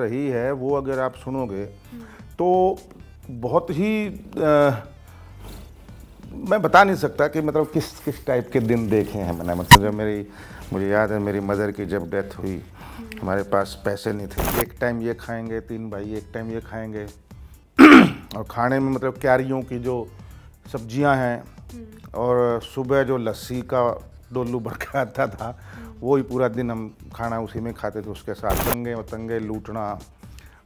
रही है वो अगर आप सुनोगे तो बहुत ही मैं बता नहीं सकता कि मतलब किस किस टाइप के दिन देखे हैं मैंने। मतलब जब मुझे याद है मेरी मदर की जब डेथ हुई, हमारे पास पैसे नहीं थे, एक टाइम ये खाएंगे, 3 भाई एक टाइम ये खाएंगे और खाने में मतलब क्यारियों की जो सब्जियां हैं और सुबह जो लस्सी का डोलू भर के आता था वो ही पूरा दिन हम खाना उसी में खाते थे। उसके साथ तंगे वतंगे लूटना,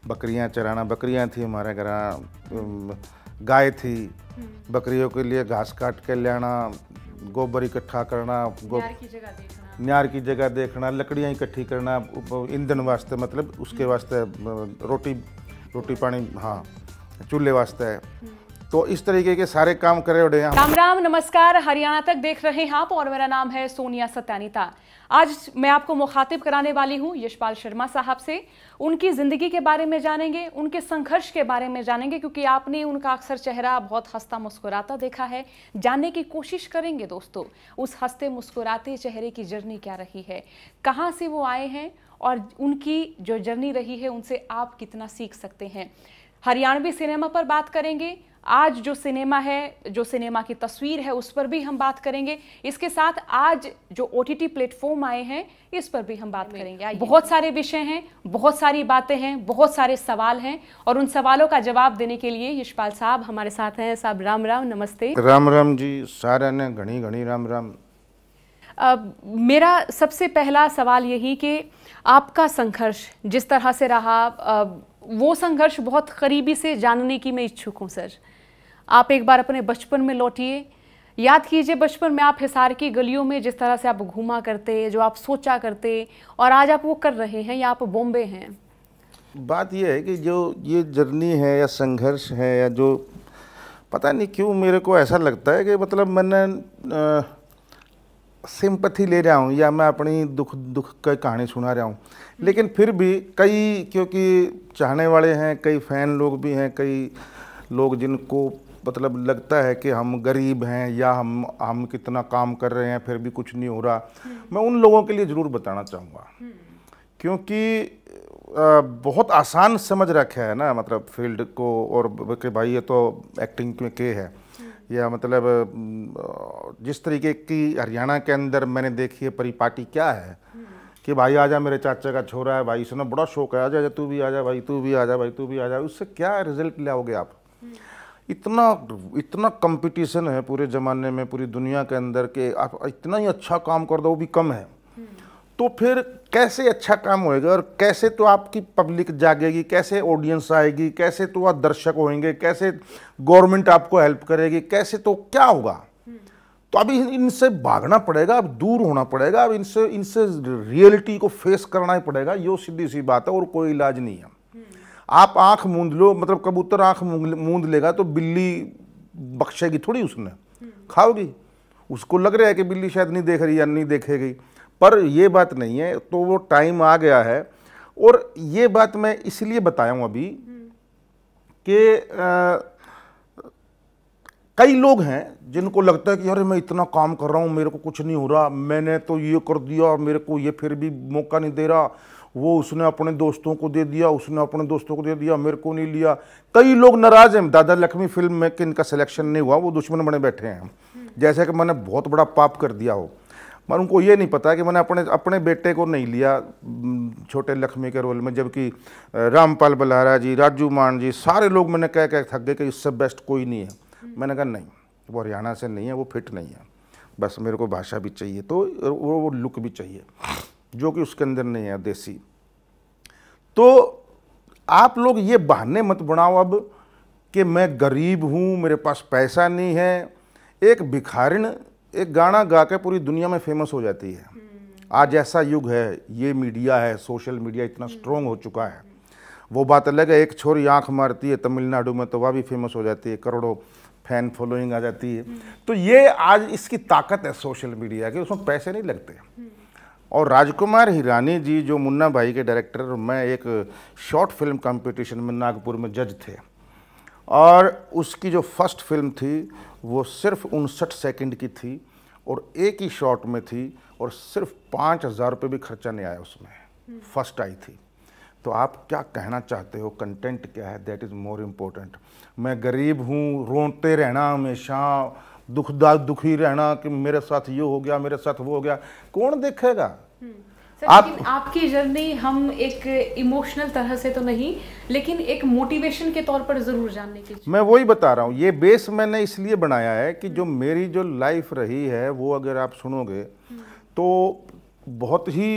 बकरियां चराना, बकरियां थी हमारे घर, गाय थी, बकरियों के लिए घास काट के ले आना, गोबर इकट्ठा करना, न्यार की जगह देखना, लकड़ियाँ इकट्ठी करना ईंधन वास्ते, मतलब उसके वास्ते रोटी पानी, हाँ चूल्हे वास्ते। तो इस तरीके के सारे काम करे उड़े। राम राम, नमस्कार। हरियाणा तक देख रहे हैं आप और मेरा नाम है सोनिया सत्यानीता। आज मैं आपको मुखातिब कराने वाली हूं यशपाल शर्मा साहब से। उनकी ज़िंदगी के बारे में जानेंगे, उनके संघर्ष के बारे में जानेंगे, क्योंकि आपने उनका अक्सर चेहरा बहुत हंसता मुस्कुराता देखा है। जानने की कोशिश करेंगे दोस्तों उस हंसते मुस्कुराते चेहरे की जर्नी क्या रही है, कहाँ से वो आए हैं और उनकी जो जर्नी रही है उनसे आप कितना सीख सकते हैं। हरियाणवी सिनेमा पर बात करेंगे, आज जो सिनेमा है, जो सिनेमा की तस्वीर है उस पर भी हम बात करेंगे। इसके साथ आज जो OTT प्लेटफॉर्म आए हैं इस पर भी हम बात करेंगे। बहुत सारे विषय हैं, बहुत सारी बातें हैं, बहुत सारे सवाल हैं और उन सवालों का जवाब देने के लिए यशपाल साहब हमारे साथ हैं। साहब राम राम, नमस्ते। राम राम जी, सारे ने घनी घनी राम राम। मेरा सबसे पहला सवाल यही कि आपका संघर्ष जिस तरह से रहा, वो संघर्ष बहुत करीबी से जानने की मैं इच्छुक हूँ सर। आप एक बार अपने बचपन में लौटिए, याद कीजिए बचपन में आप हिसार की गलियों में जिस तरह से आप घूमा करते, जो आप सोचा करते और आज आप वो कर रहे हैं या आप बॉम्बे हैं। बात ये है कि जो ये जर्नी है या संघर्ष है या जो पता नहीं क्यों मेरे को ऐसा लगता है कि मतलब मैंने सिंपैथी ले रहा हूँ या मैं अपनी दुख की कहानी सुना रहा हूँ, लेकिन फिर भी कई क्योंकि चाहने वाले हैं, कई फैन लोग भी हैं, कई लोग जिनको मतलब लगता है कि हम गरीब हैं या हम कितना काम कर रहे हैं फिर भी कुछ नहीं हो रहा। मैं उन लोगों के लिए ज़रूर बताना चाहूँगा, क्योंकि बहुत आसान समझ रखा है ना मतलब फील्ड को, और कि भाई ये तो एक्टिंग में के है या मतलब जिस तरीके की हरियाणा के अंदर मैंने देखी है परिपाटी क्या है कि भाई आजा मेरे चाचा का छोरा है, भाई इसने बड़ा शौक है, आजा तू भी आजा भाई, तू भी आजा भाई, तू भी आजा। उससे क्या रिजल्ट लाओगे आप? इतना कंपटीशन है पूरे ज़माने में, पूरी दुनिया के अंदर के आप इतना ही अच्छा काम कर दो वो भी कम है, तो फिर कैसे अच्छा काम होएगा और कैसे तो आपकी पब्लिक जागेगी, कैसे ऑडियंस आएगी, कैसे तो आप दर्शक होंगे, कैसे गवर्नमेंट आपको हेल्प करेगी, कैसे तो क्या होगा? तो अभी इनसे भागना पड़ेगा, अब दूर होना पड़ेगा, अब इनसे रियलिटी को फेस करना ही पड़ेगा। ये सीधी सी बात है और कोई इलाज नहीं है। आप आंख मूंद लो, मतलब कबूतर आंख मूंद लेगा तो बिल्ली बख्शेगी थोड़ी, उसने खाओगी। उसको लग रहा है कि बिल्ली शायद नहीं देख रही या नहीं देखेगी, पर ये बात नहीं है। तो वो टाइम आ गया है और ये बात मैं इसलिए बताया हूँ अभी कि कई लोग हैं जिनको लगता है कि अरे मैं इतना काम कर रहा हूँ, मेरे को कुछ नहीं हो रहा, मैंने तो ये कर दिया, मेरे को ये फिर भी मौका नहीं दे रहा, वो उसने अपने दोस्तों को दे दिया, उसने अपने दोस्तों को दे दिया, मेरे को नहीं लिया। कई लोग नाराज हैं, दादा लक्ष्मी फिल्म में कि इनका सिलेक्शन नहीं हुआ, वो दुश्मन बने बैठे हैं, जैसे कि मैंने बहुत बड़ा पाप कर दिया हो। पर उनको ये नहीं पता कि मैंने अपने बेटे को नहीं लिया छोटे लक्ष्मी के रोल में, जबकि रामपाल बलहारा जी, राजू मान जी, सारे लोग मैंने कह थक गए कि इससे बेस्ट कोई नहीं है। मैंने कहा नहीं, वो हरियाणा से नहीं है, वो फिट नहीं है, बस मेरे को भाषा भी चाहिए, तो वो लुक भी चाहिए जो कि उसके अंदर नहीं है, देसी। तो आप लोग ये बहाने मत बनाओ अब कि मैं गरीब हूँ, मेरे पास पैसा नहीं है। एक भिखारिन एक गाना गा के पूरी दुनिया में फेमस हो जाती है। आज ऐसा युग है, ये मीडिया है, सोशल मीडिया इतना स्ट्रॉन्ग हो चुका है। वो बात अलग है, एक छोरी आंख मारती है तमिलनाडु में तो वह भी फेमस हो जाती है, करोड़ों फैन फॉलोइंग आ जाती है। तो ये आज इसकी ताकत है सोशल मीडिया की, उसमें पैसे नहीं लगते। और राजकुमार हिरानी जी जो मुन्ना भाई के डायरेक्टर, मैं एक शॉर्ट फिल्म कंपटीशन में नागपुर में जज थे और उसकी जो फर्स्ट फिल्म थी वो सिर्फ 59 सेकंड की थी और एक ही शॉट में थी और सिर्फ 5,000 रुपये भी खर्चा नहीं आया उसमें, फर्स्ट आई थी। तो आप क्या कहना चाहते हो, कंटेंट क्या है, दैट इज़ मोर इम्पोर्टेंट। मैं गरीब हूँ, रोते रहना हमेशा, दुखी रहना कि मेरे साथ ये हो गया, मेरे साथ वो हो गया, कौन देखेगा? सर, लेकिन आपकी जर्नी हम एक इमोशनल तरह से तो नहीं, लेकिन एक मोटिवेशन के तौर पर जरूर जानने की। मैं वही बता रहा हूँ, ये बेस मैंने इसलिए बनाया है कि जो मेरी जो लाइफ रही है वो अगर आप सुनोगे तो बहुत ही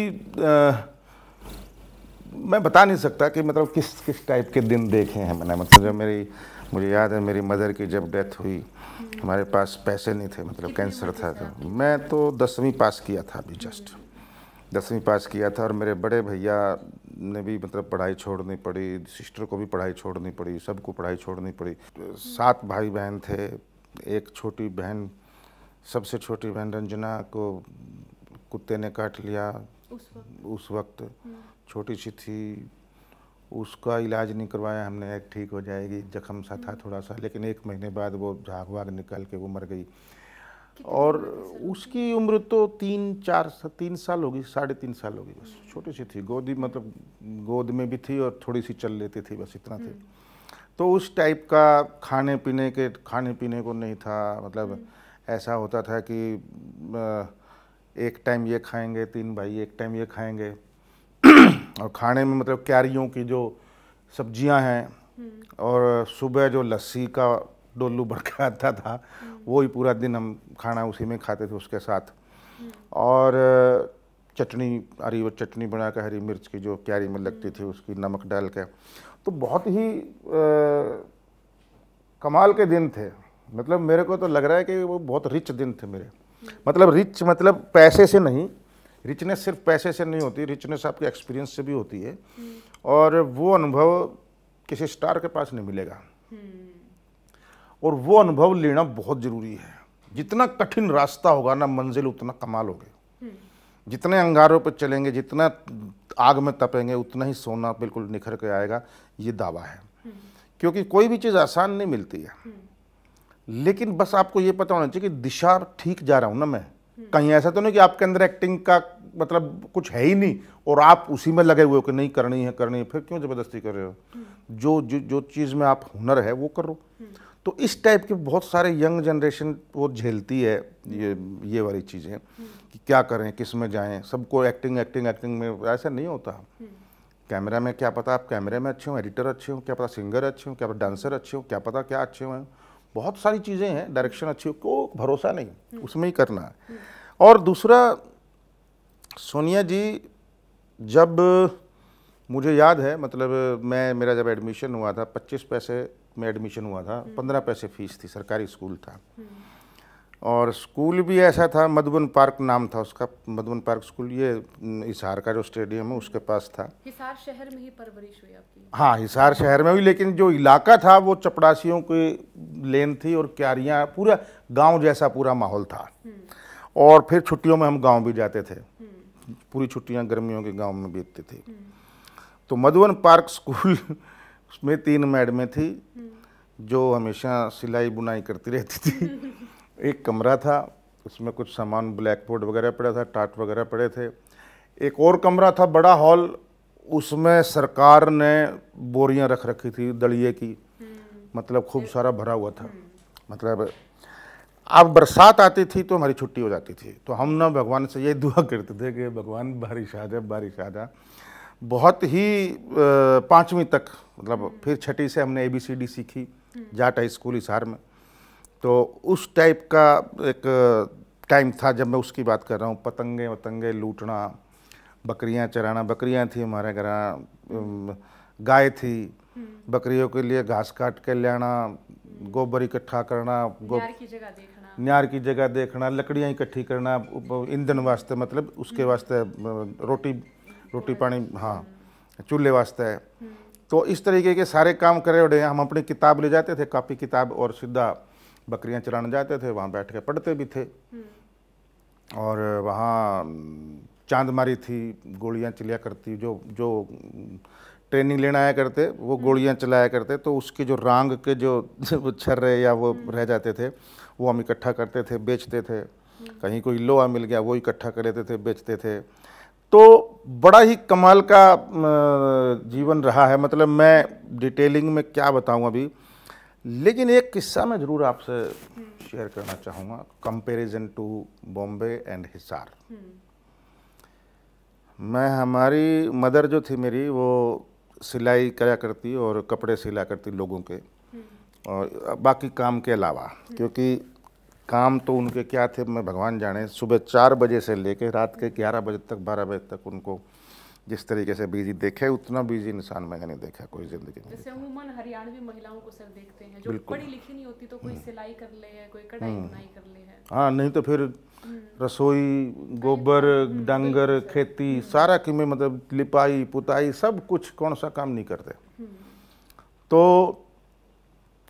मैं बता नहीं सकता कि मतलब किस किस टाइप के दिन देखे हैं मैंने। मतलब जब मुझे याद है मेरी मदर की जब डेथ हुई, हमारे पास पैसे नहीं थे, मतलब कैंसर था। तो मैं तो 10वीं पास किया था, अभी जस्ट 10वीं पास किया था, और मेरे बड़े भैया ने भी मतलब पढ़ाई छोड़नी पड़ी, सिस्टर को भी पढ़ाई छोड़नी पड़ी, सबको पढ़ाई छोड़नी पड़ी। 7 भाई बहन थे, एक छोटी बहन, सबसे छोटी बहन रंजना को कुत्ते ने काट लिया उस वक्त, छोटी सी थी, उसका इलाज नहीं करवाया हमने, एक ठीक हो जाएगी, जख्म सा था थोड़ा सा, लेकिन 1 महीने बाद वो झाग वाग निकल के वो मर गई। और उसकी उम्र तो 3 साल होगी, 3.5 साल होगी, बस छोटी सी थी, मतलब गोद में भी थी और थोड़ी सी चल लेती थी, बस इतना थी। तो उस टाइप का खाने पीने को नहीं था, मतलब ऐसा होता था कि एक टाइम ये खाएंगे, 3 भाई एक टाइम ये खाएंगे, और खाने में मतलब क्यारियों की जो सब्जियां हैं और सुबह जो लस्सी का डोलू भर के आता था वो ही पूरा दिन हम खाना उसी में खाते थे उसके साथ। और चटनी, वो चटनी बना कर हरी मिर्च की जो क्यारी में लगती थी उसकी नमक डाल के, तो बहुत ही कमाल के दिन थे। मतलब मेरे को तो लग रहा है कि वो बहुत रिच दिन थे मेरे। मतलब रिच मतलब पैसे से नहीं, रिचनेस सिर्फ पैसे से नहीं होती, रिचनेस आपके एक्सपीरियंस से भी होती है, और वो अनुभव किसी स्टार के पास नहीं मिलेगा, और वो अनुभव लेना बहुत ज़रूरी है। जितना कठिन रास्ता होगा ना, मंजिल उतना कमाल होगी। जितने अंगारों पर चलेंगे, जितना आग में तपेंगे, उतना ही सोना बिल्कुल निखर के आएगा, ये दावा है। क्योंकि कोई भी चीज़ आसान नहीं मिलती है, लेकिन बस आपको ये पता होना चाहिए कि दिशा ठीक जा रहा हूँ ना मैं। कहीं ऐसा तो नहीं कि आपके अंदर एक्टिंग का मतलब कुछ है ही नहीं और आप उसी में लगे हुए हो कि नहीं करनी है, फिर क्यों ज़बरदस्ती कर रहे हो? जो चीज़ में आप हुनर है वो करो। तो इस टाइप के बहुत सारे यंग जनरेशन वो झेलती है ये वाली चीज़ें कि क्या करें, किस में जाएं। सबको एक्टिंग में ऐसा नहीं होता। कैमरा में क्या पता आप कैमरे में अच्छे हो, एडिटर अच्छे हो, क्या पता सिंगर अच्छे हो, क्या पता डांसर अच्छे हो, क्या पता क्या अच्छे हो, बहुत सारी चीज़ें हैं, डायरेक्शन अच्छी हो, को भरोसा नहीं, उसमें ही करना है। और दूसरा, सोनिया जी, जब मुझे याद है मतलब मेरा जब एडमिशन हुआ था 25 पैसे में एडमिशन हुआ था, 15 पैसे फीस थी, सरकारी स्कूल था। और स्कूल भी ऐसा था, मधुबन पार्क नाम था उसका, मधुबन पार्क स्कूल, ये हिसार का जो स्टेडियम है उसके पास था। हिसार शहर में ही परवरिश हुई आपकी? हाँ, हिसार शहर में हुई, लेकिन जो इलाका था वो चपड़ासियों की लेन थी और क्यारियाँ, पूरा गांव जैसा पूरा माहौल था। और फिर छुट्टियों में हम गांव भी जाते थे, पूरी छुट्टियां गर्मियों के गांव में बीतती थी। तो मधुबन पार्क स्कूल उसमें 3 मैडमें थी जो हमेशा सिलाई बुनाई करती रहती थी। एक कमरा था, उसमें कुछ सामान, ब्लैक बोर्ड वगैरह पड़ा था, टाट वगैरह पड़े थे। एक और कमरा था, बड़ा हॉल, उसमें सरकार ने बोरियां रख रखी थी दलिये की, मतलब खूब सारा भरा हुआ था। मतलब अब बरसात आती थी तो हमारी छुट्टी हो जाती थी, तो हम ना भगवान से ये दुआ करते थे कि भगवान बारिश आ जा, बारिश आ जा। बहुत ही 5वीं तक, मतलब फिर 6ठी से हमने ABCD सीखी जाट हाई स्कूल हिसार में। तो उस टाइप का एक टाइम था जब मैं उसकी बात कर रहा हूँ। पतंगे लूटना, बकरियां चराना, बकरियां थी हमारे घर, गाय थी, बकरियों के लिए घास काट के ले आना, गोबर इकट्ठा करना, न्यार की जगह देखना, लकड़ियाँ इकट्ठी करना, ईंधन वास्ते, मतलब उसके वास्ते रोटी पानी, हाँ, चूल्हे वास्ते है। तो इस तरीके के सारे काम करे उड़े। हम अपनी किताब ले जाते थे, कॉपी किताब, और सीधा बकरियां चराने जाते थे, वहाँ बैठ के पढ़ते भी थे। और वहाँ चांदमारी थी, गोलियां चलिया करती, जो ट्रेनिंग लेना आया करते वो गोलियां चलाया करते। तो उसके जो रांग के जो छर्रे या वो रह जाते थे, वो हम इकट्ठा करते थे, बेचते थे। कहीं कोई लोहा मिल गया वो इकट्ठा कर लेते थे, बेचते थे। तो बड़ा ही कमाल का जीवन रहा है। मतलब मैं डिटेलिंग में क्या बताऊं अभी, लेकिन एक किस्सा मैं ज़रूर आपसे शेयर करना चाहूँगा, comparison to Bombay and Hisar. मैं, हमारी मदर जो थी मेरी, वो सिलाई करा करती और कपड़े सिला करती लोगों के, और बाकी काम के अलावा, क्योंकि काम तो उनके क्या थे मैं भगवान जाने, सुबह 4 बजे से लेकर रात के 11 बजे तक, 12 बजे तक उनको जिस तरीके से बिजी देखे, उतना बिजी इंसान मैंने नहीं देखा कोई ज़िंदगी में। जैसे अमूमन हरियाणवी महिलाओं को सर देखते हैं जो पढ़ी लिखी नहीं होती, तो कोई सिलाई कर ले है, कोई कढ़ाई बुनाई कर ले है, हाँ, नहीं तो फिर रसोई, गोबर, डांगर, खेती, सारा की में, मतलब लिपाई पुताई सब कुछ, कौन सा काम नहीं करते। तो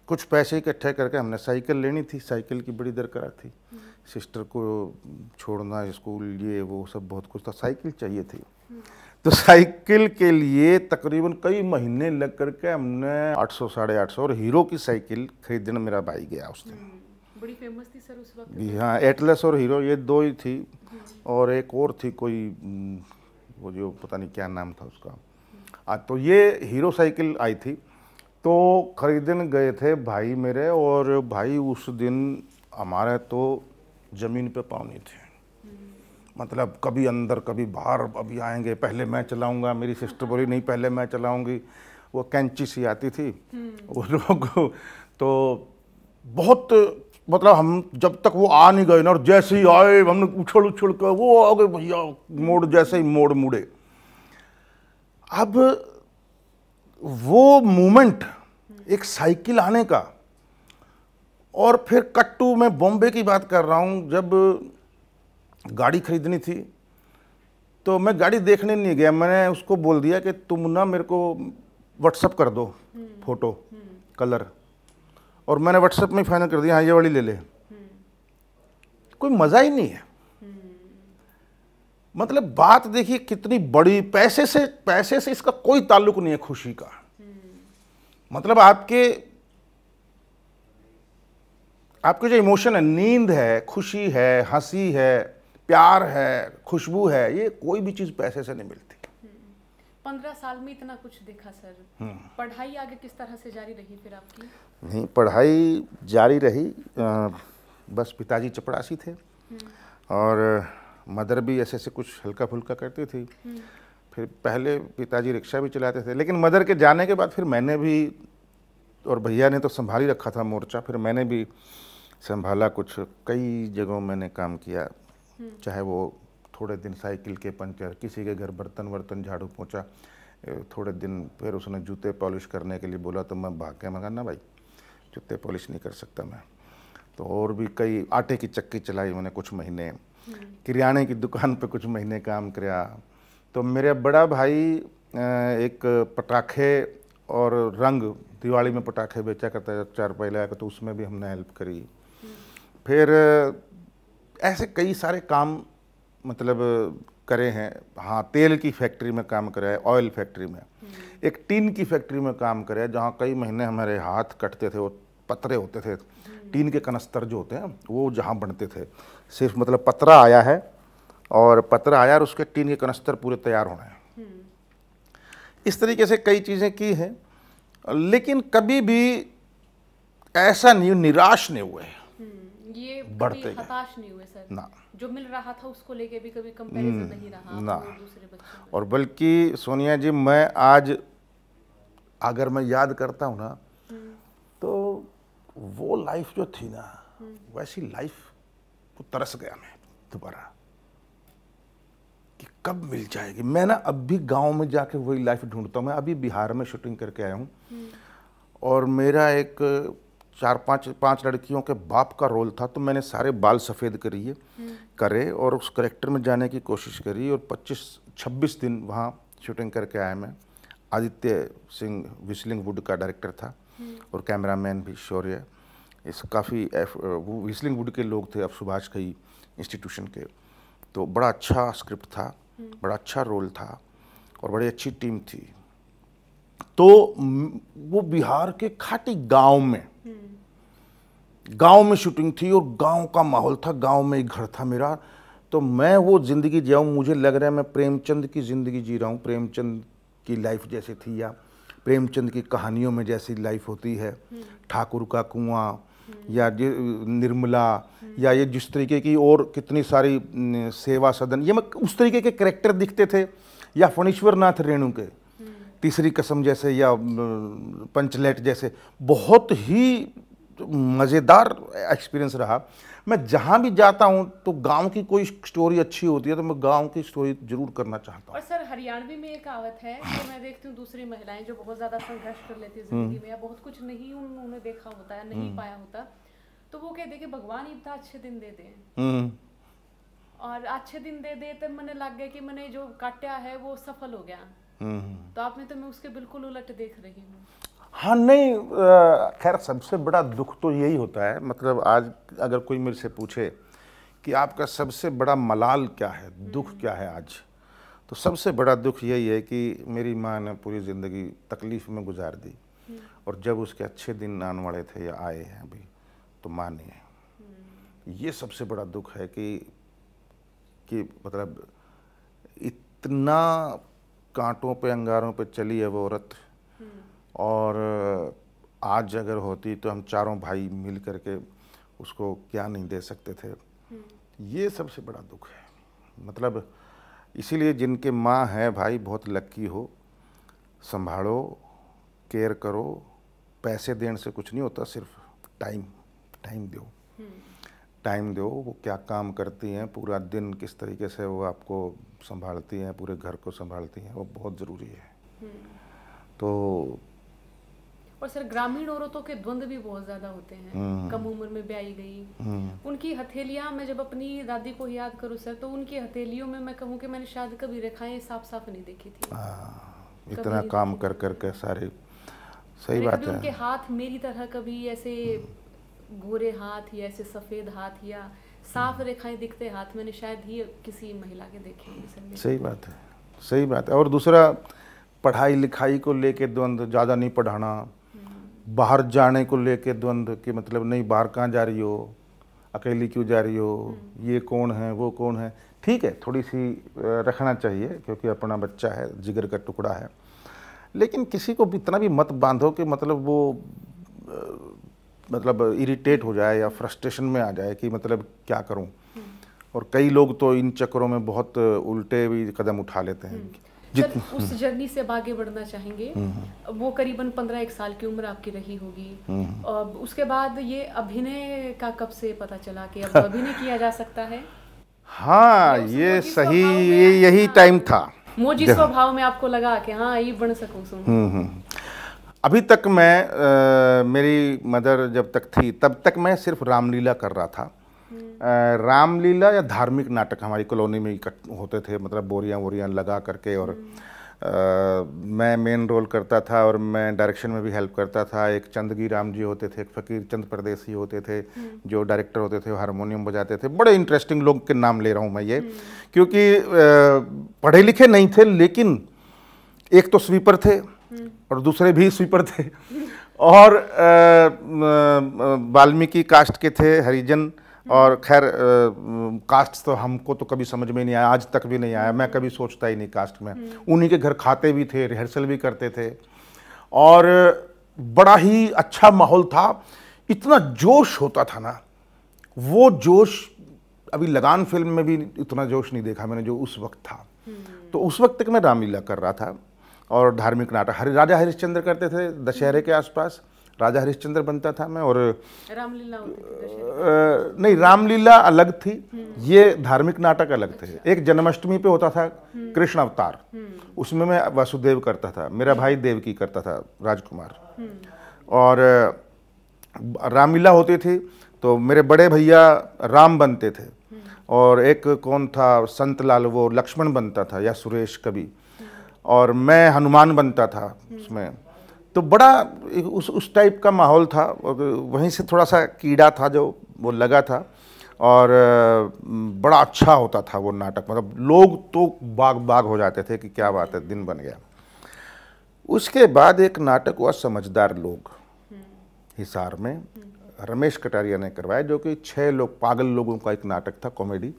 कुछ पैसे इकट्ठे करके हमने साइकिल लेनी थी, साइकिल की बड़ी दरकार थी, सिस्टर को छोड़ना स्कूल, ये वो सब बहुत कुछ था, साइकिल चाहिए थी। तो साइकिल के लिए तकरीबन कई महीने लग करके हमने 800 850 और हीरो की साइकिल खरीदने मेरा भाई गया उस दिन। बड़ी फेमस थी सर उस वक्त भी, हाँ, एटलस और हीरो ये 2 ही थी, और एक और थी कोई, वो जो पता नहीं क्या नाम था उसका। तो ये हीरो साइकिल आई थी, तो खरीदने गए थे भाई मेरे, और भाई उस दिन हमारे तो ज़मीन पे पाँव नहीं थे। मतलब कभी अंदर कभी बाहर, अभी आएंगे, पहले मैं चलाऊंगा, मेरी सिस्टर बोली नहीं पहले मैं चलाऊंगी, वो कैंची सी आती थी वो लोग। तो बहुत, मतलब हम जब तक वो आ नहीं गए ना, और जैसे ही आए हमने उछल उछल कर वो आ गए भैया, मोड़ जैसे ही मोड़ मुड़े। अब वो मोमेंट एक साइकिल आने का, और फिर कट्टू, मैं बॉम्बे की बात कर रहा हूँ, जब गाड़ी खरीदनी थी तो मैं गाड़ी देखने नहीं गया, मैंने उसको बोल दिया कि तुम ना मेरे को व्हाट्सअप कर दो फोटो, कलर, और मैंने व्हाट्सएप में फाइनल कर दिया, हाँ ये वाली ले ले। कोई मज़ा ही नहीं है। मतलब बात देखिए कितनी बड़ी, पैसे से इसका कोई ताल्लुक नहीं है खुशी का। मतलब आपके जो इमोशन है, नींद है, खुशी है, हंसी है, प्यार है, खुशबू है, ये कोई भी चीज़ पैसे से नहीं मिलती। 15 साल में इतना कुछ देखा सर, पढ़ाई आगे किस तरह से जारी रही फिर आपकी? नहीं, पढ़ाई जारी रही, बस पिताजी चपरासी थे और मदर भी ऐसे कुछ हल्का फुल्का करती थी। फिर पहले पिताजी रिक्शा भी चलाते थे, लेकिन मदर के जाने के बाद फिर मैंने भी, और भैया ने तो संभाल ही रखा था मोर्चा, फिर मैंने भी संभाला, कुछ कई जगहों मैंने काम किया, चाहे वो थोड़े दिन साइकिल के पंचर, किसी के घर बर्तन झाड़ू पोंछा, थोड़े दिन फिर उसने जूते पॉलिश करने के लिए बोला तो मैं भाग गया, मैं कहा ना भाई जूते पॉलिश नहीं कर सकता मैं। तो और भी कई, आटे की चक्की चलाई मैंने कुछ महीने, किराने की दुकान पे कुछ महीने काम किया। तो मेरा बड़ा भाई एक पटाखे और रंग, दिवाली में पटाखे बेचा करता है, 4 रुपये लगा, तो उसमें भी हमने हेल्प करी। फिर ऐसे कई सारे काम मतलब करे हैं। हाँ, तेल की फैक्ट्री में काम करा है, ऑयल फैक्ट्री में, एक टीन की फैक्ट्री में काम करा है, जहाँ कई महीने हमारे हाथ कटते थे, वो पतरे होते थे, टीन के कनस्तर जो होते हैं वो जहाँ बनते थे, सिर्फ मतलब पतरा आया है, और पतरा आया और उसके टीन के कनस्तर पूरे तैयार होने हैं। इस तरीके से कई चीज़ें की हैं, लेकिन कभी भी ऐसा नहीं, निराश नहीं हुए, ये बढ़ते हताश नहीं हुए सर ना, जो मिल रहा था उसको लेके भी कभी कंपैरिजन नहीं रहा ना। दूसरे बच्चों। और बल्कि सोनिया जी, मैं आज अगर मैं याद करता हूँ ना, तो वो लाइफ जो थी ना, वैसी लाइफ को तरस गया मैं दोबारा कि कब मिल जाएगी। मैं ना अब भी गांव में जाके वही लाइफ ढूंढता हूँ। मैं अभी बिहार में शूटिंग करके आया हूँ, और मेरा एक 4-5 लड़कियों के बाप का रोल था, तो मैंने सारे बाल सफ़ेद करे और उस करेक्टर में जाने की कोशिश करी, और 25-26 दिन वहाँ शूटिंग करके आया मैं। आदित्य सिंह व्हिस्लिंग वुड का डायरेक्टर था, और कैमरामैन भी शौर्य, इस काफ़ी वो व्हिस्लिंग वुड के लोग थे, अब सुभाष कई इंस्टीट्यूशन के। तो बड़ा अच्छा स्क्रिप्ट था, बड़ा अच्छा रोल था, और बड़ी अच्छी टीम थी। तो वो बिहार के खाटी गांव में शूटिंग थी, और गांव का माहौल था, गांव में एक घर था मेरा, तो मैं वो ज़िंदगी जिया हूँ, मुझे लग रहा है मैं प्रेमचंद की ज़िंदगी जी रहा हूँ, प्रेमचंद की लाइफ जैसे थी, या प्रेमचंद की कहानियों में जैसी लाइफ होती है, ठाकुर का कुआं या निर्मला, या ये जिस तरीके की और कितनी सारी सेवा सदन, ये मैं उस तरीके के कैरेक्टर दिखते थे, या फणीश्वर नाथ रेणु के तीसरी कसम जैसे, या पंचलेट जैसे, बहुत ही मज़ेदार एक्सपीरियंस रहा। मैं जहाँ भी जाता हूँ तो गांव की कोई स्टोरी अच्छी होती है तो मैं गांव की स्टोरी जरूर करना चाहता हूँ। और सर हरियाणवी में एक कहावत है कि मैं देखती हूँ दूसरी महिलाएं जो बहुत ज़्यादा संघर्ष कर लेती है जिंदगी में, या बहुत कुछ नहीं उन्होंने देखा होता है, नहीं पाया होता, तो वो कहते कि भगवान इतना अच्छे दिन दे दे, और अच्छे दिन दे दे तो मैंने लग गया कि मैंने जो काटा है वो सफल हो गया। तो आप में तो मैं उसके बिल्कुल उलट देख रही हूँ। हाँ नहीं, खैर सबसे बड़ा दुख तो यही होता है, मतलब आज अगर कोई मेरे से पूछे कि आपका सबसे बड़ा मलाल क्या है, दुख क्या है आज, तो सबसे बड़ा दुख यही है कि मेरी माँ ने पूरी ज़िंदगी तकलीफ़ में गुजार दी, और जब उसके अच्छे दिन आने वाले थे या आए हैं अभी तो माँ नहीं है। ये सबसे बड़ा दुख है कि मतलब इतना कांटों पे अंगारों पे चली है वो औरत, और आज अगर होती तो हम चारों भाई मिल करके उसको क्या नहीं दे सकते थे। ये सबसे बड़ा दुख है, मतलब इसीलिए जिनके माँ है भाई बहुत लक्की हो, संभालो, केयर करो, पैसे देने से कुछ नहीं होता, सिर्फ टाइम दो, टाइम दो। वो क्या काम करती हैं, पूरा दिन किस तरीके से वो आपको संभालती हैं, पूरे घर को संभालती हैं, वो बहुत ज़रूरी है। तो और सर ग्रामीण औरतों के द्वंद्व भी बहुत ज़्यादा होते हैं, कम उम्र में ब्याही गई, उनकी हथेलियाँ, मैं जब अपनी दादी को याद करूँ सर, तो उनकी हथेलियों में मैं कहूँ कि मैंने शायद कभी रेखाएं साफ साफ नहीं देखी थी। इतना काम कर के सारे, सही बात है। उनके हाथ मेरी तरह कभी ऐसे गोरे हाथ या ऐसे सफ़ेद हाथ या साफ रेखाएं दिखते हाथ मैंने शायद ही किसी महिला के देखे हैं। सही बात है, सही बात है। और दूसरा, पढ़ाई लिखाई को लेके द्वंद्व, ज़्यादा नहीं पढ़ाना, बाहर जाने को लेके द्वंद्व कि मतलब नहीं बाहर कहाँ जा रही हो, अकेली क्यों जा रही हो, ये कौन है वो कौन है। ठीक है, थोड़ी सी रखना चाहिए क्योंकि अपना बच्चा है, जिगर का टुकड़ा है, लेकिन किसी को इतना भी मत बांधो कि मतलब वो मतलब इरिटेट हो जाए या फ्रस्ट्रेशन में आ जाए कि मतलब क्या करूं। और कई लोग तो इन चक्करों में बहुत उल्टे भी कदम उठा लेते हैं। सर उस जर्नी से अब आगे बढ़ना चाहेंगे, वो करीबन 15-1 साल की उम्र आपकी रही होगी, और उसके बाद ये अभिनय का कब से पता चला कि अब अभिनय किया जा सकता है? हाँ, ये सही, यही टाइम था। मोजी स्वभाव में आपको लगा कि हाँ ये बन सकूं। अभी तक मैं मेरी मदर जब तक थी तब तक मैं सिर्फ रामलीला कर रहा था। रामलीला या धार्मिक नाटक हमारी कॉलोनी में होते थे, मतलब बोरियां लगा करके, और मैं मेन रोल करता था और मैं डायरेक्शन में भी हेल्प करता था। एक चंदगी राम जी होते थे, एक फ़कीर चंद परदेसी होते थे जो डायरेक्टर होते थे, हारमोनियम बजाते थे। बड़े इंटरेस्टिंग लोग के नाम ले रहा हूँ मैं ये, क्योंकि पढ़े लिखे नहीं थे, लेकिन एक तो स्वीपर थे और दूसरे भी स्वीपर थे, और वाल्मीकि कास्ट के थे, हरिजन। और खैर कास्ट तो हमको तो कभी समझ में नहीं आया, आज तक भी नहीं आया, मैं कभी सोचता ही नहीं कास्ट में। उन्हीं के घर खाते भी थे, रिहर्सल भी करते थे, और बड़ा ही अच्छा माहौल था। इतना जोश होता था ना, वो जोश अभी लगान फिल्म में भी इतना जोश नहीं देखा मैंने जो उस वक्त था। तो उस वक्त तक मैं रामलीला कर रहा था और धार्मिक नाटक राजा हरिश्चंद्र करते थे। दशहरे के आसपास राजा हरिश्चंद्र बनता था मैं, और रामलीला नहीं, रामलीला अलग थी, ये धार्मिक नाटक अलग थे। एक जन्माष्टमी पे होता था कृष्ण अवतार, उसमें मैं वासुदेव करता था, मेरा भाई देवकी करता था, राजकुमार। और रामलीला होती थी तो मेरे बड़े भैया राम बनते थे, और एक कौन था संतलाल, वो लक्ष्मण बनता था, या सुरेश कवि, और मैं हनुमान बनता था उसमें। तो बड़ा उस टाइप का माहौल था, वहीं से थोड़ा सा कीड़ा था जो वो लगा था, और बड़ा अच्छा होता था वो नाटक। मतलब लोग तो बाग हो जाते थे कि क्या बात है, दिन बन गया। उसके बाद एक नाटक हुआ समझदार लोग, हिसार में, रमेश कटारिया ने करवाया, जो कि 6 लोग पागल लोगों का एक नाटक था, कॉमेडी।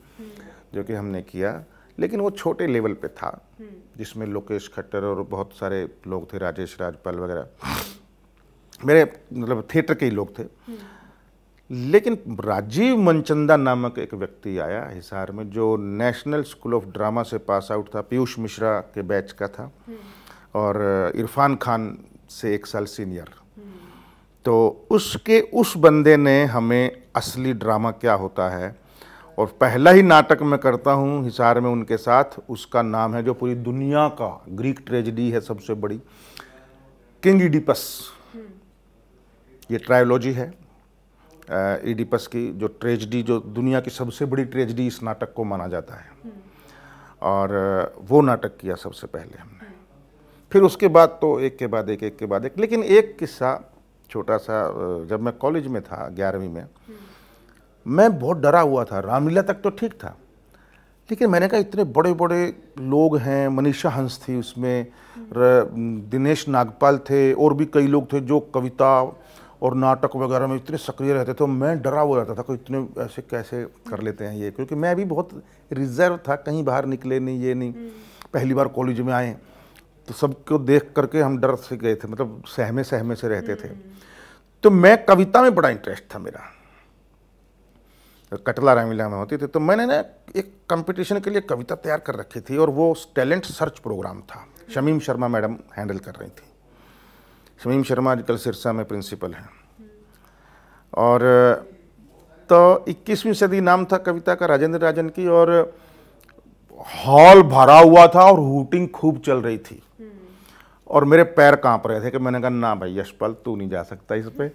जो कि हमने किया, लेकिन वो छोटे लेवल पे था, जिसमें लोकेश खट्टर और बहुत सारे लोग थे, राजेश राजपाल वगैरह, मेरे मतलब थिएटर के ही लोग थे। लेकिन राजीव मनचंदा नामक एक व्यक्ति आया हिसार में, जो नेशनल स्कूल ऑफ ड्रामा से पास आउट था, पीयूष मिश्रा के बैच का था और इरफान खान से 1 साल सीनियर। तो उस बंदे ने हमें असली ड्रामा क्या होता है, और पहला ही नाटक मैं करता हूँ हिसार में उनके साथ, उसका नाम है, जो पूरी दुनिया का ग्रीक ट्रेजेडी है सबसे बड़ी, किंग इडिपस। ये ट्रायोलॉजी है इडिपस की, जो ट्रेजेडी, जो दुनिया की सबसे बड़ी ट्रेजेडी इस नाटक को माना जाता है। और वो नाटक किया सबसे पहले हमने। फिर उसके बाद तो एक के बाद एक। लेकिन एक किस्सा छोटा सा, जब मैं कॉलेज में था 11वीं में, मैं बहुत डरा हुआ था। रामलीला तक तो ठीक था, लेकिन मैंने कहा इतने बड़े बड़े लोग हैं, मनीषा हंस थी उसमें, दिनेश नागपाल थे, और भी कई लोग थे जो कविता और नाटक वगैरह में इतने सक्रिय रहते थे। तो मैं डरा हुआ रहता था कि इतने ऐसे कैसे कर लेते हैं ये, क्योंकि मैं भी बहुत रिजर्व था, कहीं बाहर निकले नहीं, ये नहीं, पहली बार कॉलेज में आए, तो सबको देख करके हम डर से गए थे, मतलब सहमे से रहते थे। तो मैं कविता में बड़ा इंटरेस्ट था मेरा, कटला रामलीला में होती थी। तो मैंने ना एक कंपटीशन के लिए कविता तैयार कर रखी थी, और वो टैलेंट सर्च प्रोग्राम था, शमीम शर्मा मैडम हैंडल कर रही थी। शमीम शर्मा आजकल सिरसा में प्रिंसिपल हैं। और तो 21वीं सदी नाम था कविता का, राजेंद्र राजन की, और हॉल भरा हुआ था और हूटिंग खूब चल रही थी, और मेरे पैर कांप रहे थे कि मैंने कहा ना भाई यशपाल, तू नहीं जा सकता इस पे।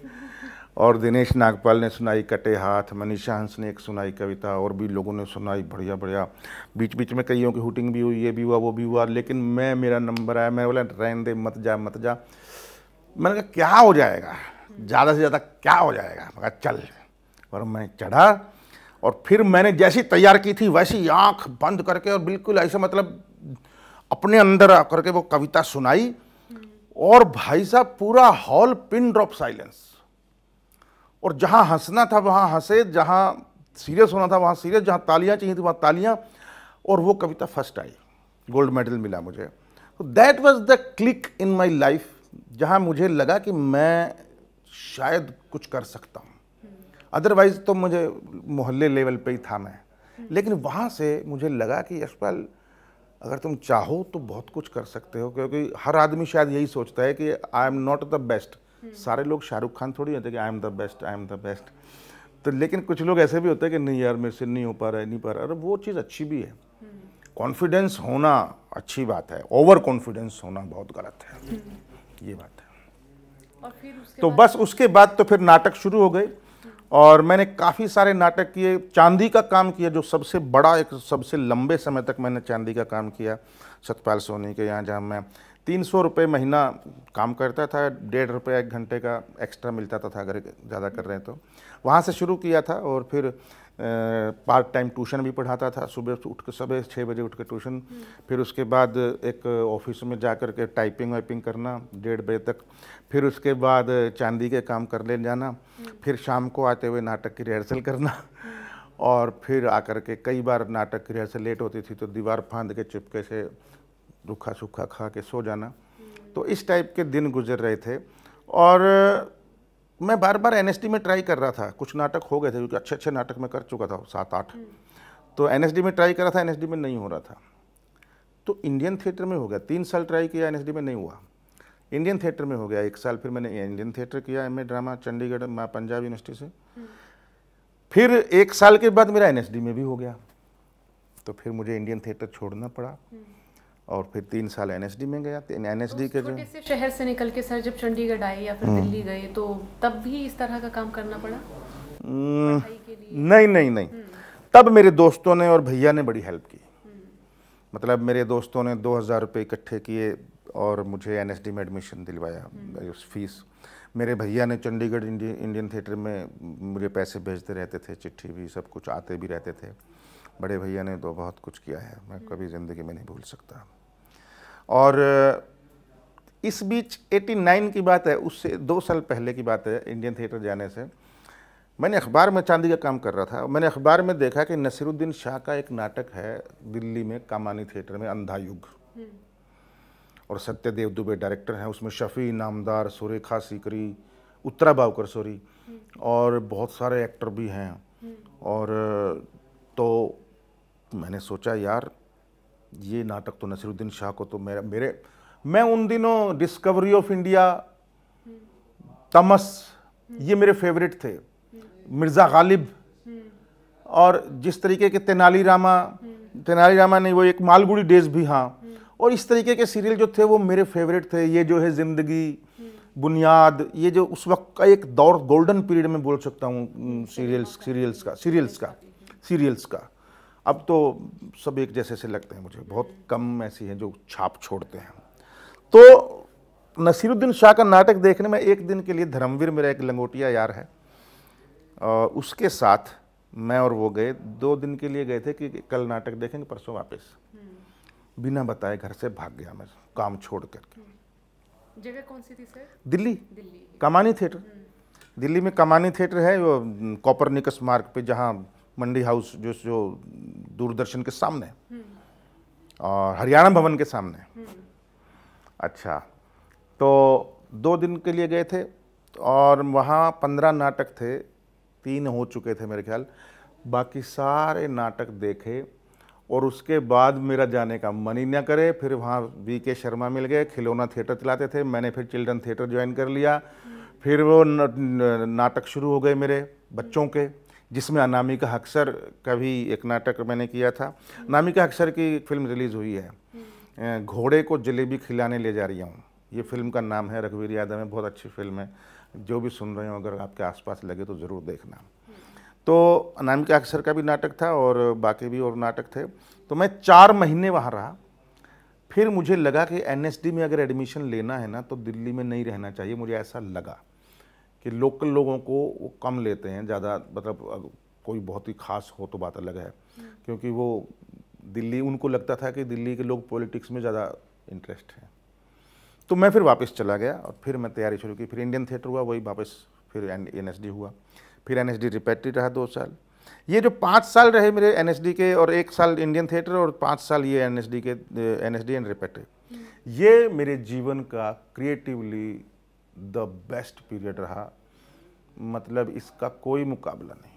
और दिनेश नागपाल ने सुनाई कटे हाथ, मनीषा हंस ने एक सुनाई कविता, और भी लोगों ने सुनाई बढ़िया बढ़िया, बीच बीच में कईयों की हूटिंग भी हुई, ये भी हुआ वो भी हुआ। लेकिन मेरा नंबर आया, मैं बोला रहने दे, मत जा। मैंने कहा क्या हो जाएगा, ज़्यादा से ज़्यादा क्या हो जाएगा, मैं कहा चल। और मैं चढ़ा, और फिर मैंने जैसी तैयार की थी वैसी आंख बंद करके, और बिल्कुल ऐसे मतलब अपने अंदर आकर के वो कविता सुनाई, और भाई साहब पूरा हॉल पिन ड्रॉप साइलेंस। और जहां हंसना था वहां हंसे, जहां सीरियस होना था वहां सीरियस, जहां तालियां चाहिए थी वहां तालियां, और वो कविता फर्स्ट आई, गोल्ड मेडल मिला मुझे। तो that was the click in my life, जहां मुझे लगा कि मैं शायद कुछ कर सकता हूं। अदरवाइज तो मुझे मोहल्ले लेवल पे ही था मैं, लेकिन वहां से मुझे लगा कि यशपाल, अगर तुम चाहो तो बहुत कुछ कर सकते हो। क्योंकि हर आदमी शायद यही सोचता है कि I am not the best. सारे लोग शाहरुख खान थोड़ी होते कि आई एम द बेस्ट। तो लेकिन कुछ लोग ऐसे भी होते हैं कि नहीं यार, मेरे से नहीं हो पा रहा है। अरे वो चीज़ अच्छी भी है, कॉन्फिडेंस होना अच्छी बात है, ओवर कॉन्फिडेंस होना बहुत गलत है, ये बात है। और फिर तो बस उसके बाद तो फिर नाटक शुरू हो गए, और मैंने काफ़ी सारे नाटक किए। चांदी का काम किया, जो सबसे बड़ा, एक सबसे लंबे समय तक मैंने चांदी का काम किया सतपाल सोनी के यहाँ, जहाँ मैं 300 रुपये महीना काम करता था, 1.5 रुपये 1 घंटे का एक्स्ट्रा मिलता था अगर ज़्यादा कर रहे हैं तो। वहाँ से शुरू किया था, और फिर पार्ट टाइम ट्यूशन भी पढ़ाता था, सुबह उठ के 6 बजे उठ के ट्यूशन, फिर उसके बाद एक ऑफिस में जा कर के टाइपिंग वाइपिंग करना 1:30 बजे तक, फिर उसके बाद चांदी के काम कर ले जाना, फिर शाम को आते हुए नाटक की रिहर्सल करना, और फिर आकर के कई बार नाटक की रिहर्सल लेट होती थी तो दीवार फांद के चुपके से रूखा सूखा खा के सो जाना। तो इस टाइप के दिन गुजर रहे थे, और मैं बार बार एनएसडी में ट्राई कर रहा था। कुछ नाटक हो गए थे, क्योंकि अच्छे नाटक मैं कर चुका था 7-8, तो एनएसडी में ट्राई कर रहा था, एनएसडी में नहीं हो रहा था। तो इंडियन थिएटर में हो गया, 3 साल ट्राई किया, एनएसडी में नहीं हुआ। इंडियन थिएटर में हो गया 1 साल, फिर मैंने इंडियन थिएटर किया, MA drama Chandigarh Punjab university से। फिर 1 साल के बाद मेरा एनएसडी में भी हो गया, तो फिर मुझे इंडियन थिएटर छोड़ना पड़ा, और फिर 3 साल एनएसडी में गया। एनएसडी के जो छोटे से शहर से निकल के सर जब चंडीगढ़ आए या फिर दिल्ली गए, तो तब भी इस तरह का काम करना पड़ा पढ़ाई के लिए? नहीं। तब मेरे दोस्तों ने और भैया ने बड़ी हेल्प की। मतलब मेरे दोस्तों ने 2000 रुपये इकट्ठे किए और मुझे एनएसडी में एडमिशन दिलवाया, फीस। मेरे भैया ने चंडीगढ़ इंडियन थिएटर में मुझे पैसे भेजते रहते थे, चिट्ठी भी, सब कुछ आते भी रहते थे। बड़े भैया ने तो बहुत कुछ किया है, मैं कभी ज़िंदगी में नहीं भूल सकता। और इस बीच 89 की बात है, उससे 2 साल पहले की बात है, इंडियन थिएटर जाने से मैंने अखबार में चांदी का काम कर रहा था, मैंने अखबार में देखा कि नसीरुद्दीन शाह का एक नाटक है दिल्ली में कामानी थिएटर में, अंधा युग, और सत्यदेव दुबे डायरेक्टर हैं। उसमें शफी नामदार, सुरेखा सीकरी, उत्तरा बावकर सॉरी, और बहुत सारे एक्टर भी हैं। और तो मैंने सोचा यार ये नाटक तो नसीरुद्दीन शाह को तो मैं उन दिनों डिस्कवरी ऑफ इंडिया, तमस, ये मेरे फेवरेट थे, मिर्ज़ा गालिब, और जिस तरीके के तेनाली रामा नहीं, वो एक मालगुड़ी डेज भी, हाँ, और इस तरीके के सीरियल जो थे वो मेरे फेवरेट थे। ये जो है जिंदगी, बुनियाद, ये जो उस वक्त का एक दौर, गोल्डन पीरियड में बोल सकता हूँ सीरियल्स का। अब तो सब एक जैसे से लगते हैं मुझे, बहुत कम ऐसी हैं जो छाप छोड़ते हैं। तो नसीरुद्दीन शाह का नाटक देखने में एक दिन के लिए धर्मवीर, मेरा एक लंगोटिया यार है, उसके साथ मैं और वो गए। 2 दिन के लिए गए थे कि कल नाटक देखेंगे, परसों वापस। बिना बताए घर से भाग गया मैं, काम छोड़ करके। जगह कौन सी थी सर? दिल्ली कमानी थिएटर। दिल्ली में कमानी थिएटर है, वो कॉपरनिकस मार्ग पे, जहाँ मंडी हाउस जो दूरदर्शन के सामने, और हरियाणा भवन के सामने। अच्छा, तो 2 दिन के लिए गए थे और वहाँ 15 नाटक थे, 3 हो चुके थे मेरे ख्याल, बाकी सारे नाटक देखे। और उसके बाद मेरा जाने का मन ही ना करे। फिर वहाँ VK शर्मा मिल गए, खिलौना थिएटर चलाते थे, मैंने फिर चिल्ड्रन थिएटर ज्वाइन कर लिया। फिर वो नाटक शुरू हो गए मेरे बच्चों के, जिसमें अनामिका अख्तर का भी एक नाटक मैंने किया था। अनामिका अख्तर की फिल्म रिलीज़ हुई है, घोड़े को जलेबी खिलाने ले जा रही हूँ, ये फिल्म का नाम है। रघुवीर यादव में, बहुत अच्छी फिल्म है, जो भी सुन रहे हो अगर आपके आसपास लगे तो ज़रूर देखना। तो अनामिका अख्तर का भी नाटक था और बाकी भी और नाटक थे। तो मैं 4 महीने वहाँ रहा। फिर मुझे लगा कि NSD में अगर एडमिशन लेना है ना तो दिल्ली में नहीं रहना चाहिए। मुझे ऐसा लगा कि लोकल लोगों को वो कम लेते हैं, ज़्यादा, मतलब कोई बहुत ही खास हो तो बात अलग है, क्योंकि वो दिल्ली, उनको लगता था कि दिल्ली के लोग पॉलिटिक्स में ज़्यादा इंटरेस्ट है। तो मैं फिर वापस चला गया और फिर मैं तैयारी शुरू की। फिर इंडियन थिएटर हुआ, वही वापस फिर NSD हुआ। फिर NSD रिपेटरी रहा 2 साल। ये जो 5 साल रहे मेरे NSD के, और 1 साल इंडियन थिएटर और 5 साल ये NSD एंड रिपेटरी, ये मेरे जीवन का क्रिएटिवली द बेस्ट पीरियड रहा। मतलब इसका कोई मुकाबला नहीं।